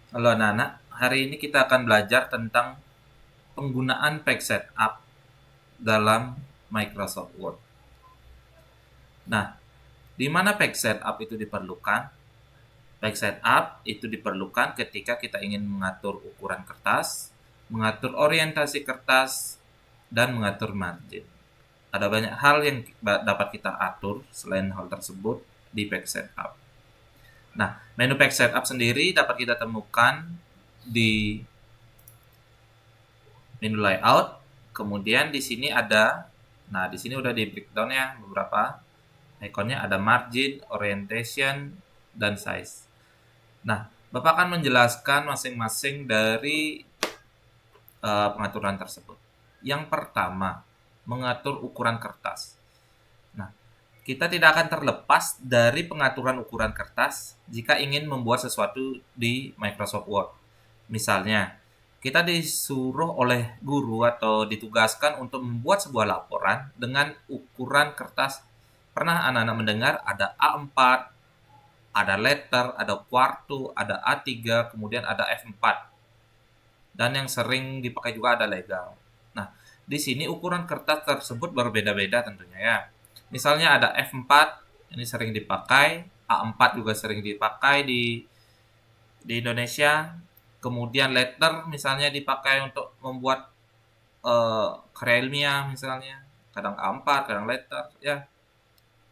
Halo anak-anak, hari ini kita akan belajar tentang penggunaan page setup dalam Microsoft Word. Nah, di mana page setup itu diperlukan? Page setup itu diperlukan ketika kita ingin mengatur ukuran kertas, mengatur orientasi kertas, dan mengatur margin. Ada banyak hal yang dapat kita atur selain hal tersebut di page setup. Nah, menu page setup sendiri dapat kita temukan di menu layout. Kemudian di sini ada, nah di sini udah di breakdown ya beberapa ikonnya, ada margin, orientation, dan size. Nah, Bapak akan menjelaskan masing-masing dari pengaturan tersebut. Yang pertama, mengatur ukuran kertas. Nah, kita tidak akan terlepas dari pengaturan ukuran kertas jika ingin membuat sesuatu di Microsoft Word. Misalnya, kita disuruh oleh guru atau ditugaskan untuk membuat sebuah laporan dengan ukuran kertas. Pernah anak-anak mendengar ada A4, ada letter, ada quarto, ada A3, kemudian ada F4. Dan yang sering dipakai juga ada legal. Nah, di sini ukuran kertas tersebut berbeda-beda tentunya ya. Misalnya ada F4, ini sering dipakai, A4 juga sering dipakai di Indonesia. Kemudian letter misalnya dipakai untuk membuat karya ilmiah misalnya, kadang A4, kadang letter ya.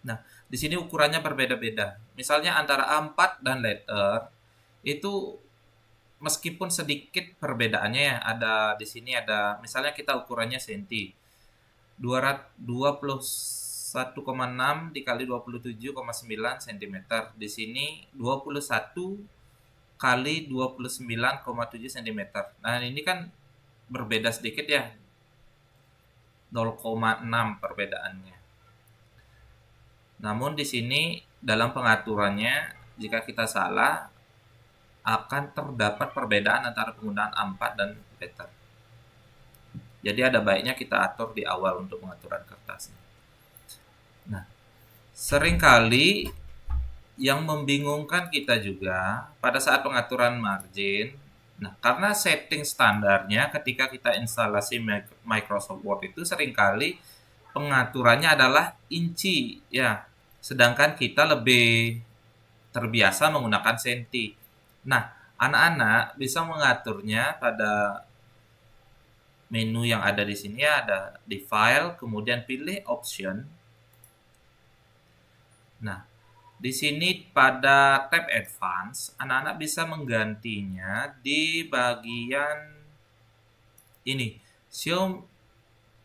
Nah, di sini ukurannya berbeda-beda. Misalnya antara A4 dan letter itu meskipun sedikit perbedaannya ya, ada di sini ada misalnya kita ukurannya senti. 21,6 dikali 27,9 cm. Di sini 21 kali 29,7 cm. Nah, ini kan berbeda sedikit ya, 0,6 perbedaannya. Namun di sini dalam pengaturannya jika kita salah akan terdapat perbedaan antara penggunaan A4 dan letter. Jadi ada baiknya kita atur di awal untuk pengaturan kertasnya. Nah, seringkali yang membingungkan kita juga pada saat pengaturan margin. Nah, karena setting standarnya ketika kita instalasi Microsoft Word itu seringkali pengaturannya adalah inci ya. Sedangkan kita lebih terbiasa menggunakan senti. Nah, anak-anak bisa mengaturnya pada menu yang ada di sini ya, ada di file, kemudian pilih option. Nah, di sini pada tab advance, anak-anak bisa menggantinya di bagian ini, show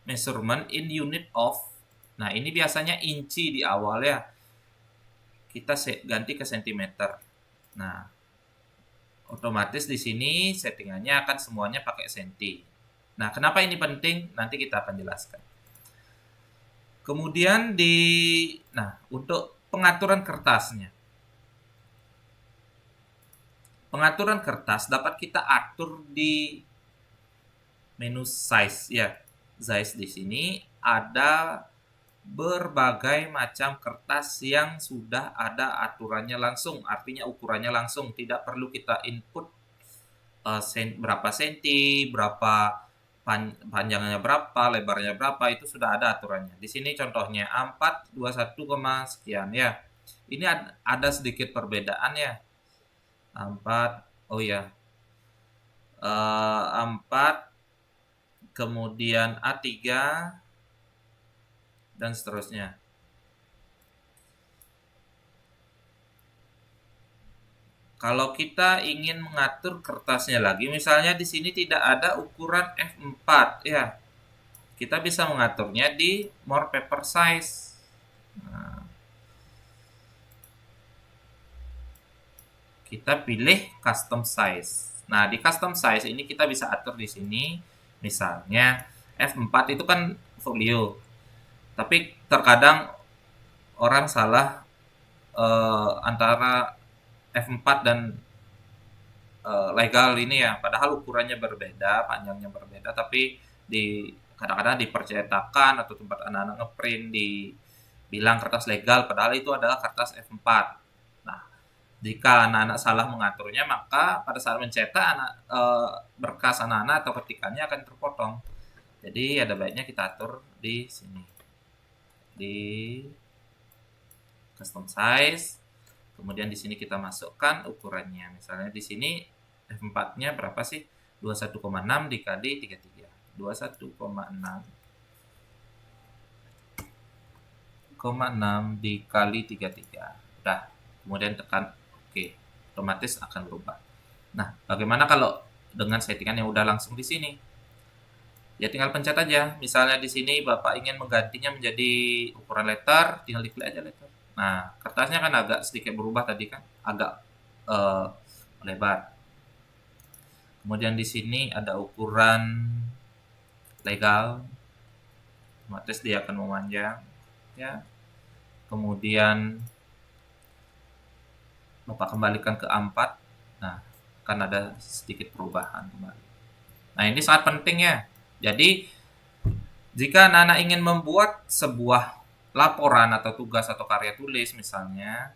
measurement in unit of. Nah, ini biasanya inci di awal ya. Kita ganti ke sentimeter. Nah, otomatis di sini settingannya akan semuanya pakai senti. Nah, kenapa ini penting? Nanti kita akan jelaskan. Kemudian untuk pengaturan kertasnya. Pengaturan kertas dapat kita atur di menu size ya. Size di sini ada berbagai macam kertas yang sudah ada aturannya langsung, artinya ukurannya langsung, tidak perlu kita input berapa senti, berapa panjangnya berapa, lebarnya berapa, itu sudah ada aturannya. Di sini contohnya A4 21, sekian ya. Ini ada sedikit perbedaan ya. A4, oh ya, A4, kemudian A3 dan seterusnya. Kalau kita ingin mengatur kertasnya lagi, misalnya di sini tidak ada ukuran F4 ya. Kita bisa mengaturnya di more paper size. Nah, kita pilih custom size. Nah, di custom size ini kita bisa atur di sini. Misalnya F4 itu kan folio. Tapi terkadang orang salah antara F4 dan legal ini ya, padahal ukurannya berbeda, panjangnya berbeda, tapi kadang-kadang di percetakan atau tempat anak-anak ngeprint dibilang kertas legal, padahal itu adalah kertas F4. Nah, Jika anak-anak salah mengaturnya, maka pada saat mencetak berkas anak-anak atau ketikannya akan terpotong. Jadi ada baiknya kita atur di sini. Di custom size. Kemudian di sini kita masukkan ukurannya. Misalnya di sini F4-nya berapa sih? 21,6 dikali 33. 21,6 dikali 33. Udah. Kemudian tekan oke. Otomatis akan berubah. Nah, bagaimana kalau dengan settingan yang udah langsung di sini? Ya tinggal pencet aja. Misalnya di sini Bapak ingin menggantinya menjadi ukuran letter, tinggal diklik aja letter. Nah, kertasnya kan agak sedikit berubah tadi kan, agak lebar. Kemudian di sini ada ukuran legal, otomatis dia akan memanjang, ya. Kemudian Bapak kembalikan ke A4, nah akan ada sedikit perubahan kembali. Nah ini sangat penting ya. Jadi jika anak-anak ingin membuat sebuah laporan atau tugas atau karya tulis misalnya,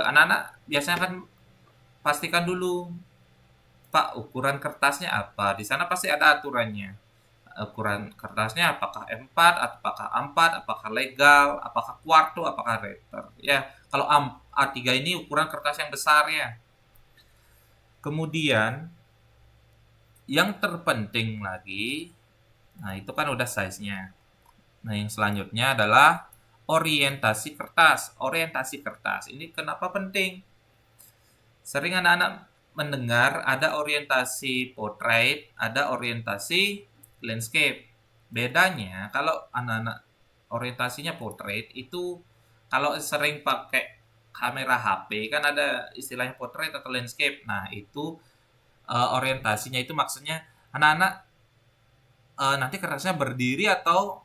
anak-anak biasanya kan pastikan dulu, Pak, ukuran kertasnya apa? Di sana pasti ada aturannya. Ukuran kertasnya apakah M4, apakah A4, apakah legal, apakah quarto, apakah letter. Ya, kalau A3 ini ukuran kertas yang besar ya. Kemudian yang terpenting lagi, nah itu kan udah size-nya. Nah, yang selanjutnya adalah orientasi kertas. Orientasi kertas ini kenapa penting? Sering anak-anak mendengar ada orientasi portrait, ada orientasi landscape. Bedanya kalau anak-anak orientasinya portrait itu kalau sering pakai kamera HP kan ada istilahnya portrait atau landscape. Nah, itu orientasinya itu maksudnya anak-anak nanti kertasnya berdiri atau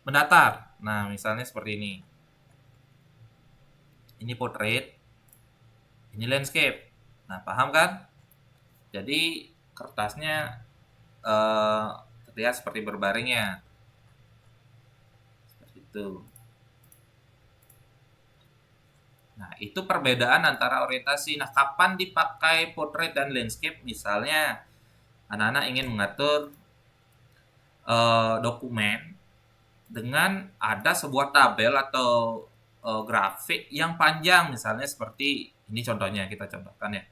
mendatar. Nah, misalnya seperti ini. Ini portrait, ini landscape. Nah, paham kan? Jadi kertasnya terlihat seperti berbaringnya. Seperti itu. Nah, itu perbedaan antara orientasi. Nah, kapan dipakai portrait dan landscape? Misalnya, anak-anak ingin mengatur dokumen dengan ada sebuah tabel atau grafik yang panjang, misalnya seperti ini contohnya kita contohkan ya.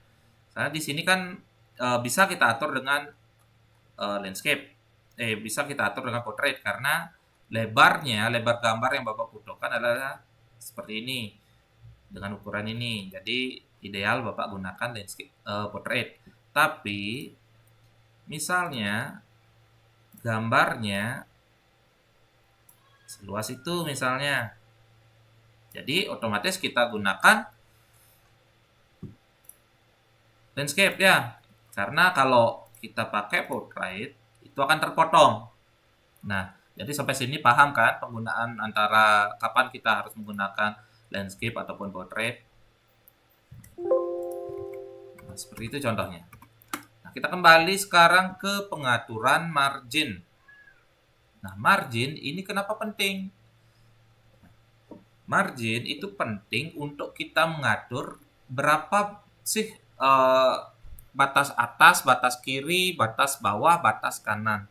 Karena di sini kan bisa kita atur dengan landscape, bisa kita atur dengan portrait karena lebar gambar yang Bapak butuhkan adalah seperti ini dengan ukuran ini. Jadi ideal Bapak gunakan landscape portrait. Tapi misalnya gambarnya seluas itu misalnya. Jadi otomatis kita gunakan landscape ya. Karena kalau kita pakai portrait itu akan terpotong. Nah, jadi sampai sini paham kan penggunaan antara kapan kita harus menggunakan landscape ataupun portrait. Nah, seperti itu contohnya. Nah, kita kembali sekarang ke pengaturan margin. Nah, margin ini kenapa penting? Margin itu penting untuk kita mengatur berapa sih batas atas, batas kiri, batas bawah, batas kanan.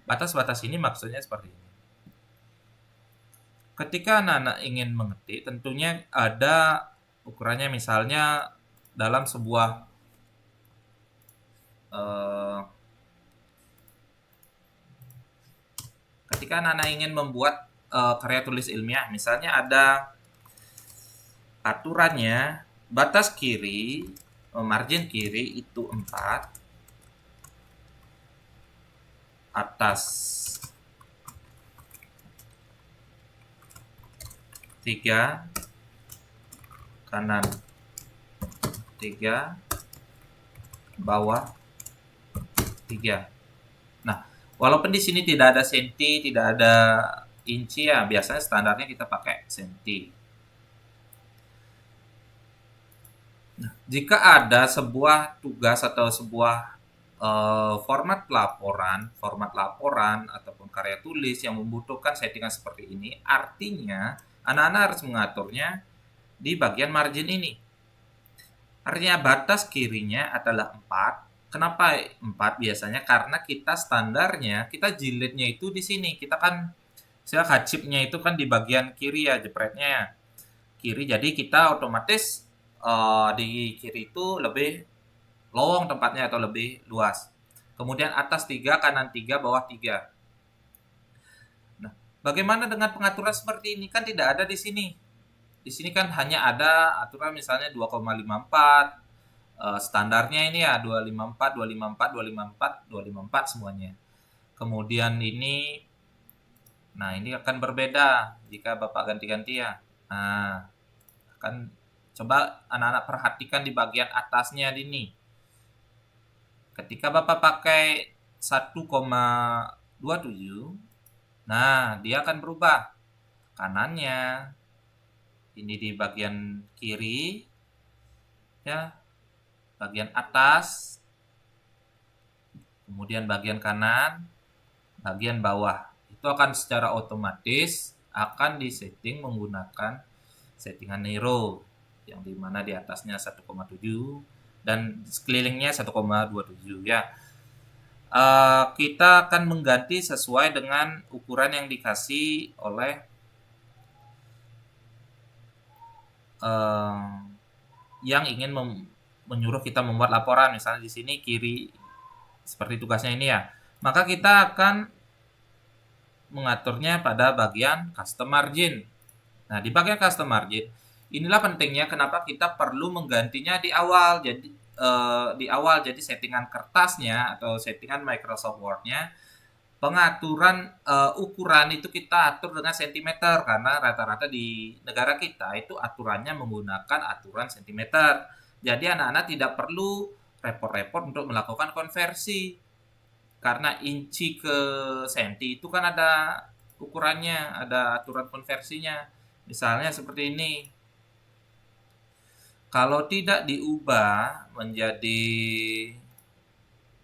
Batas-batas ini maksudnya seperti ini. Ketika anak-anak ingin mengetik, tentunya ada ukurannya, misalnya dalam sebuah ketika anak-anak ingin membuat karya tulis ilmiah, misalnya ada aturannya batas kiri, margin kiri itu 4, atas 3, kanan 3, bawah 3. Nah, walaupun di sini tidak ada senti, tidak ada inci ya, biasanya standarnya kita pakai senti. Nah, jika ada sebuah tugas atau sebuah format laporan ataupun karya tulis yang membutuhkan settingan seperti ini, artinya anak-anak harus mengaturnya di bagian margin ini. Artinya batas kirinya adalah 4. Kenapa 4 biasanya? Karena kita standarnya, kita jilidnya itu di sini. Kita kan, saya hajibnya itu kan di bagian kiri ya, jepretnya. Kiri, jadi kita otomatis di kiri itu lebih lowong tempatnya atau lebih luas. Kemudian atas 3, kanan 3, bawah 3. Nah, bagaimana dengan pengaturan seperti ini? Kan tidak ada di sini. Di sini kan hanya ada aturan misalnya 2,54, standarnya ini ya 254, 254, 254, 254 semuanya. Kemudian ini, nah ini akan berbeda jika Bapak ganti-ganti ya. Nah, kan coba anak-anak perhatikan di bagian atasnya ini. Ketika Bapak pakai 1,27, nah dia akan berubah. Kanannya ini di bagian kiri ya, bagian atas, kemudian bagian kanan, bagian bawah. Itu akan secara otomatis akan disetting menggunakan settingan Nero yang dimana di atasnya 1,7 dan sekelilingnya 1,27 ya. Kita akan mengganti sesuai dengan ukuran yang dikasih oleh yang ingin menyuruh kita membuat laporan. Misalnya di sini kiri seperti tugasnya ini ya. Maka kita akan mengaturnya pada bagian custom margin. Nah, di bagian custom margin, inilah pentingnya kenapa kita perlu menggantinya di awal. Jadi jadi settingan kertasnya atau settingan Microsoft Word-nya, pengaturan ukuran itu kita atur dengan sentimeter karena rata-rata di negara kita itu aturannya menggunakan aturan sentimeter. Jadi anak-anak tidak perlu repot-repot untuk melakukan konversi. Karena inci ke senti itu kan ada ukurannya, ada aturan konversinya. Misalnya seperti ini. Kalau tidak diubah menjadi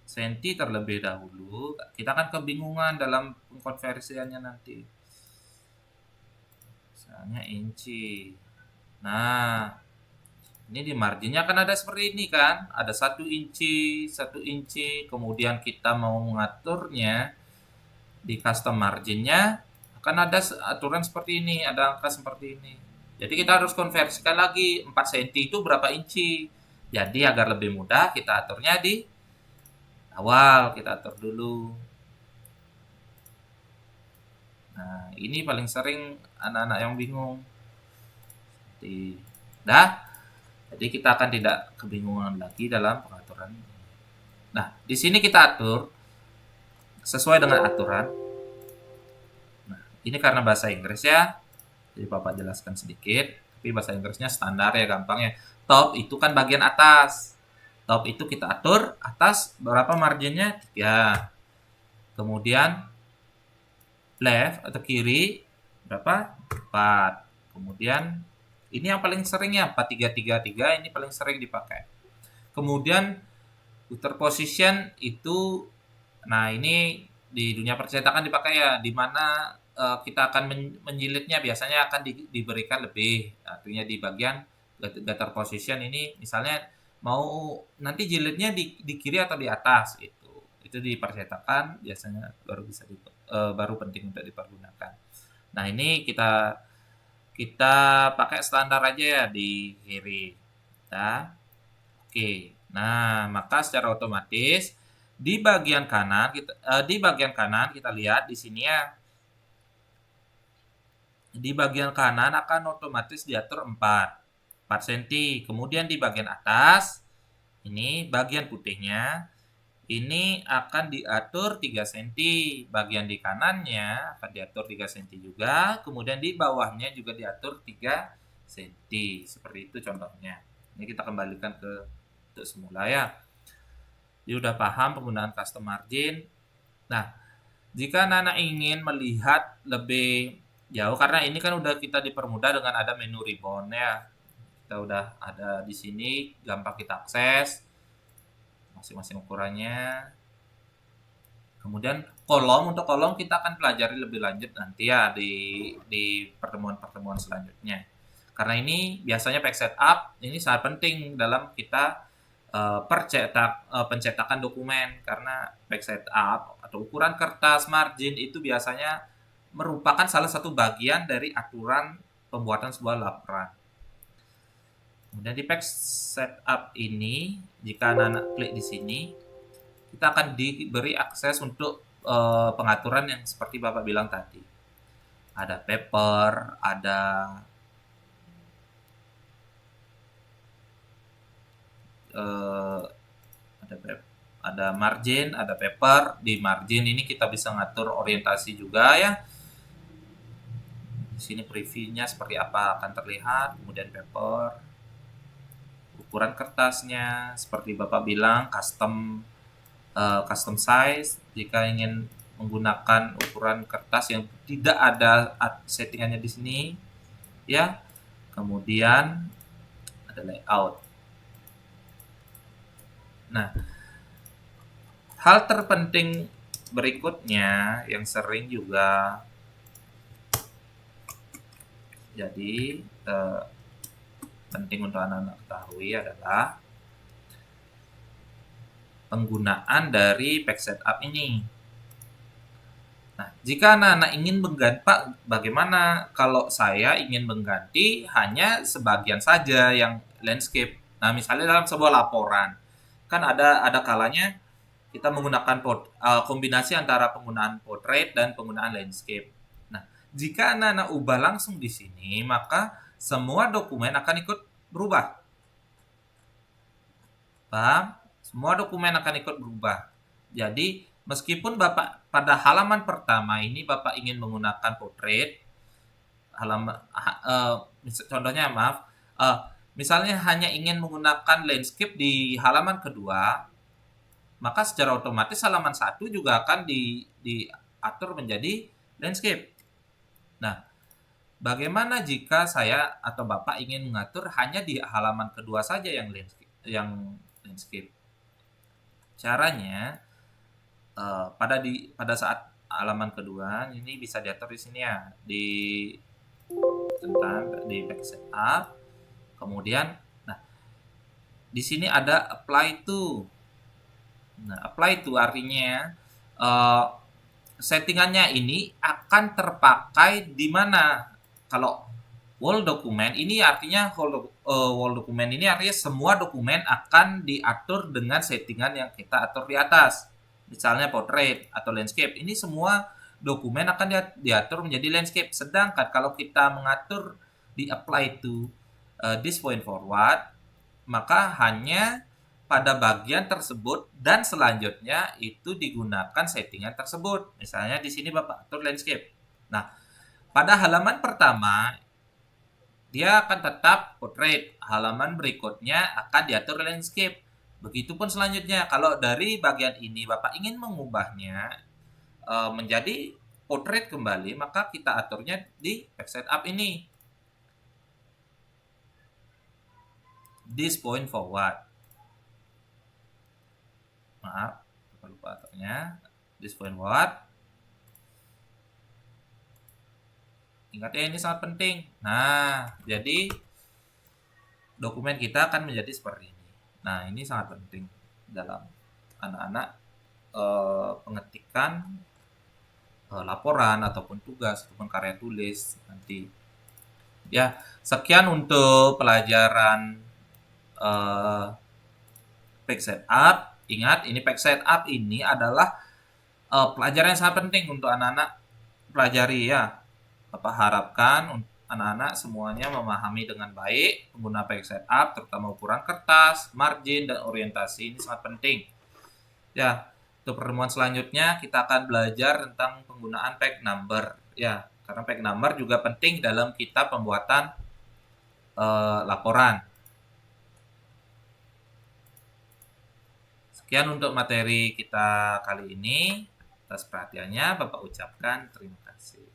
senti terlebih dahulu, kita akan kebingungan dalam pengkonversiannya nanti. Misalnya inci. Nah, ini di marginnya kan ada seperti ini kan, ada 1 inci, kemudian kita mau mengaturnya di custom marginnya akan ada aturan seperti ini, ada angka seperti ini. Jadi kita harus konversikan lagi 4 cm itu berapa inci. Jadi agar lebih mudah kita aturnya di awal, kita atur dulu. Nah, ini paling sering anak-anak yang bingung. Jadi kita akan tidak kebingungan lagi dalam pengaturan. Nah, di sini kita atur sesuai dengan aturan. Nah, ini karena bahasa Inggris ya. Jadi Bapak jelaskan sedikit, tapi bahasa Inggrisnya standar ya, gampang ya. Top itu kan bagian atas. Top itu kita atur atas berapa marginnya? 3. Kemudian left atau kiri berapa? 4. Kemudian ini yang paling sering ya, 4333 ini paling sering dipakai. Kemudian outer position itu, nah ini di dunia percetakan dipakai ya, di mana kita akan menjilidnya biasanya akan diberikan lebih. Artinya di bagian gutter position ini misalnya mau nanti jilidnya di kiri atau di atas itu di percetakan biasanya baru bisa baru penting untuk dipergunakan. Nah, ini kita pakai standar aja ya di kiri. Nah, oke. Nah, maka secara otomatis di bagian kanan kita lihat di sini ya. Di bagian kanan akan otomatis diatur 4 cm. Kemudian di bagian atas ini bagian putihnya ini akan diatur 3 cm. Bagian di kanannya akan diatur 3 cm juga. Kemudian di bawahnya juga diatur 3 cm. Seperti itu contohnya. Ini kita kembalikan ke untuk semula ya. Jadi udah paham penggunaan custom margin. Nah, jika anak ingin melihat lebih jauh, karena ini kan udah kita dipermudah dengan ada menu ribbon ya. Kita udah ada di sini, gampang kita akses masing-masing ukurannya. Kemudian untuk kolom kita akan pelajari lebih lanjut nanti ya di pertemuan-pertemuan selanjutnya. Karena ini biasanya pack setup ini sangat penting dalam kita pencetakan dokumen, karena pack setup atau ukuran kertas, margin itu biasanya merupakan salah satu bagian dari aturan pembuatan sebuah laporan. Kemudian di pack setup ini, jika anak-anak klik di sini, kita akan diberi akses untuk pengaturan yang seperti Bapak bilang tadi. Ada paper, eh, ada margin, ada paper. Di margin ini kita bisa ngatur orientasi juga ya. Di sini previewnya seperti apa akan terlihat. Kemudian paper, ukuran kertasnya seperti Bapak bilang custom size. Jika ingin menggunakan ukuran kertas yang tidak ada settingannya di sini ya. Kemudian ada layout. Nah, hal terpenting berikutnya yang sering juga jadi penting untuk anak-anak ketahui adalah penggunaan dari pack setup ini. Nah, jika anak-anak ingin mengganti, Pak, bagaimana kalau saya ingin mengganti hanya sebagian saja yang landscape? Nah, misalnya dalam sebuah laporan, kan ada kalanya kita menggunakan kombinasi antara penggunaan portrait dan penggunaan landscape. Nah, jika anak-anak ubah langsung di sini, maka semua dokumen akan ikut berubah. Paham? Semua dokumen akan ikut berubah. Jadi, meskipun Bapak pada halaman pertama ini Bapak ingin menggunakan portrait, contohnya maaf, misalnya hanya ingin menggunakan landscape di halaman kedua, maka secara otomatis halaman 1 juga akan diatur menjadi landscape. Nah, bagaimana jika saya atau Bapak ingin mengatur hanya di halaman kedua saja yang landscape? Caranya pada saat halaman kedua ini bisa diatur di sini ya, di back setup. Kemudian, nah di sini ada apply to. Nah, apply to artinya settingannya ini akan terpakai di mana. Kalau whole dokumen ini artinya whole dokumen ini artinya semua dokumen akan diatur dengan settingan yang kita atur di atas. Misalnya portrait atau landscape, ini semua dokumen akan diatur menjadi landscape. Sedangkan kalau kita mengatur di apply to this point forward, maka hanya pada bagian tersebut dan selanjutnya itu digunakan settingan tersebut. Misalnya di sini Bapak atur landscape. Nah, pada halaman pertama dia akan tetap portrait. Halaman berikutnya akan diatur landscape. Begitupun selanjutnya. Kalau dari bagian ini Bapak ingin mengubahnya menjadi portrait kembali, maka kita aturnya di pack setup ini. This point forward. Maaf, lupa aturnya. This point forward. Ingat ya, ini sangat penting. Nah, jadi dokumen kita akan menjadi seperti ini. Nah, ini sangat penting dalam anak-anak pengetikan laporan ataupun tugas ataupun karya tulis nanti. Ya, sekian untuk pelajaran pack setup. Ingat, ini pack setup ini adalah pelajaran yang sangat penting untuk anak-anak pelajari ya. Bapak harapkan anak-anak semuanya memahami dengan baik pengguna pack setup, terutama ukuran kertas, margin, dan orientasi. Ini sangat penting. Ya, untuk pertemuan selanjutnya kita akan belajar tentang penggunaan pack number. Ya, karena pack number juga penting dalam kita pembuatan laporan. Sekian untuk materi kita kali ini. Atas perhatiannya Bapak ucapkan terima kasih.